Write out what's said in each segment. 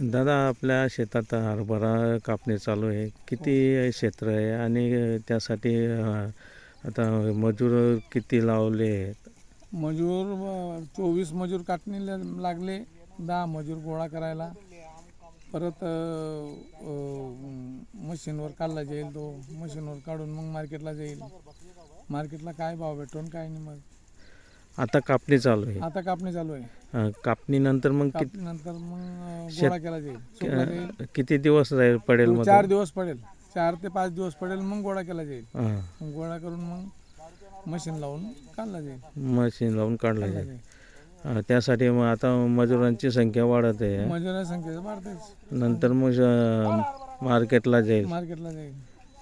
दादा, आपल्या शेतात हरभरा कापणी चालू आहे. किती क्षेत्र आहे आणि त्यासाठी आता मजूर किती लावले आहेत? मजूर 24 मजूर काटणीला लागले, 10 मजूर गोळा करायला. परत मशीनवर काढला जाईल. तो मशीनवर काढून मग मार्केटला जाईल. मार्केटला काय भाव भेटून काय नाही. मग आता कापणी चालू आहे. आता कापणी चालू आहे. कापणीनंतर मग कापणीनंतर मग गोळा केला जाईल, सुकला जाईल. किती दिवस पडेल? मग 4 दिवस पडेल, 4 ते 5 दिवस पडेल. मग गोळा केला जाईल. हां, मग गोळा करून मग मशीन लावून काढला जाईल. मशीन लावून काढलं जाईल. त्यासाठी मग आता मजुरांची संख्या वाढत आहे. मजुरांची संख्या वाढतेच. नंतर मग मार्केटला जाईल. मार्केटला जाईल.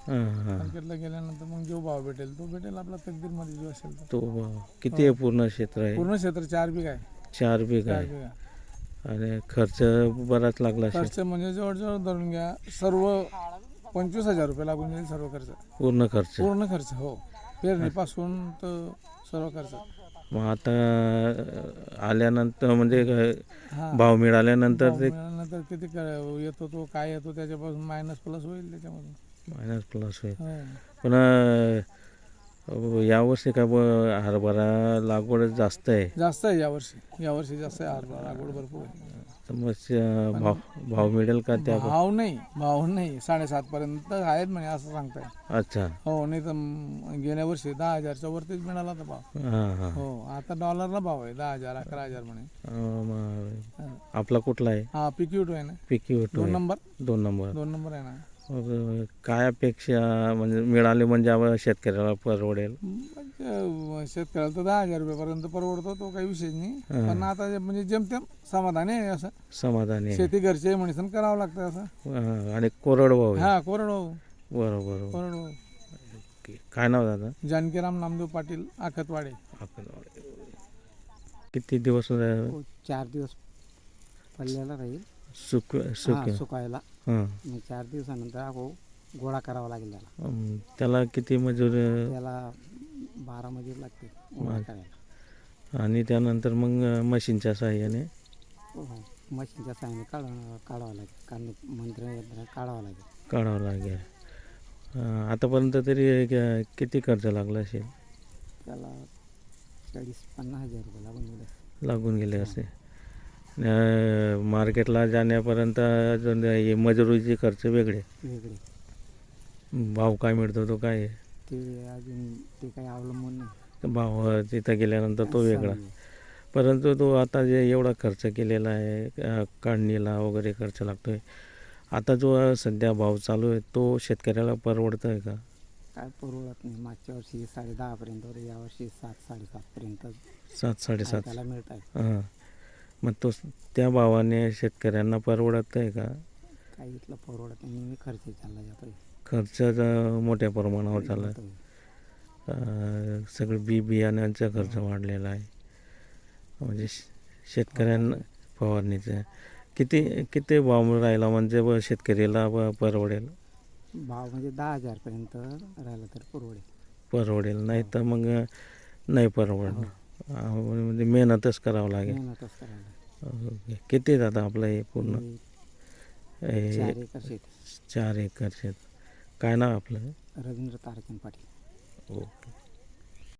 हां हां. मार्केटला गेल्यानंतर मग जो भाव भेटेल तो भेटेल. आपला तकदीरमध्ये जो असेल तो किती आहे? पूर्ण क्षेत्र आहे? पूर्ण क्षेत्र 4 बिघा आहे. 4 बिघा 4 आहे. बिघा. आणि खर्च बराच लागला असेल. खर्च म्हणजे जवळजवळ धरून घ्या, सर्व 25,000 रुपये लागून जाईल. सर्व खर्च, पूर्ण खर्च. पूर्ण खर्च. हो, पेरणीपासून तर सर्व खर्च. मग आता आल्यानंतर म्हणजे हां, भाव मिळाल्यानंतर ते मिळाल्यानंतर किती येतो, तो काय येतो त्याच्यापासून मायनस प्लस होईल त्याच्यामधून. मायनस प्लस होईल. हो. पण यावर्षी काय हरभरा लागवड जास्त आहे. जास्त आहे यावर्षी जास्त आहे. हरभरा लागवड भरपूर आहे. तर मग भाव मिळेल का त्या? भाव नाही 7.5 पर्यंत आहेत म्हणे, असं सांगताय. अच्छा. हो, नाही तर गेल्या वर्षी 10,000च्या वरतीच मिळाला होता भाव. हां हां. हो, आता डॉलरला भाव आहे 10,000 11,000 म्हणे. आपला कुठला आहे? हा, PQ2 आहे ना. PQ2 2 number. 2 नंबर. 2 नंबर आहे ना. मग काय अपेक्षा म्हणजे मिळाले म्हणजे आम्हाला शेतकऱ्याला परवडेल? म्हणजे शेतकऱ्याला तर 10,000 रुपयापर्यंत परवडतो, तो काही विषय नाही. पण आता म्हणजे जेमतेम समाधान आहे. असं समाधानी आहे. शेती घरचे म्हणून करावं लागतं असं. आणि कोरडवाहू आहे. हा, कोरडवाहू. बरोबर. कोरडवाहू. काय नाव दादा? जानकीराम नामदेव पाटील, आखतवाडे. किती दिवस? 4 दिवस पडलेला राहील सुकायला. मग 4 दिवसानंतर गोळा करावा लागेल त्याला. त्याला किती मजूर? त्याला 12 मजूर लागते गोळा करायला. आणि त्यानंतर मग मशीनच्या साहाय्याने मशीनच्या साहाय्याने काढावं लागेल. मंत्र काढावं लागेल. आतापर्यंत तरी किती खर्च लागला असेल? त्याला 40-50 हजार रुपये लागून गेले असे. मार्केटला जाण्यापर्यंत अजून हे मजुरीचे खर्च वेगळे. भाव काय मिळतो तो काय आहे? ते अजून ते काही अवलंबून नाही. भाव तिथं गेल्यानंतर तो वेगळा. परंतु तो आता जे एवढा खर्च केलेला आहे, काढणीला वगैरे खर्च लागतो आहे, आता जो सध्या भाव चालू आहे तो शेतकऱ्याला परवडतं आहे का? काय परवडत नाही. मागच्या वर्षी 10.5 पर्यंत होते, यावर्षी 7-7.5 पर्यंत 7-7.5 त्याला मिळत आहे. हां. मग तो त्या भावाने शेतकऱ्यांना परवडत आहे का? काही इथलं परवडत नाही. नेहमी खर्च चालला जातो. खर्च मोठ्या प्रमाणावर चालला. सगळं बियाण्यांचा खर्च वाढलेला आहे. म्हणजे शेतकऱ्यांना फवारणीचं किती भाव राहिला म्हणजे शेतकऱ्याला परवडेल? भाव म्हणजे 10,000 पर्यंत राहिला तर परवडेल. नाही तर मग नाही परवडणार. म्हणजे मेहनतच करावं लागेल. ओके. किती जातं आपलं हे पूर्ण? 4 एकर शेत. 4 एकर शेत. काय नाव आपलं? रवींद्र तारचंद पाटील. ओके.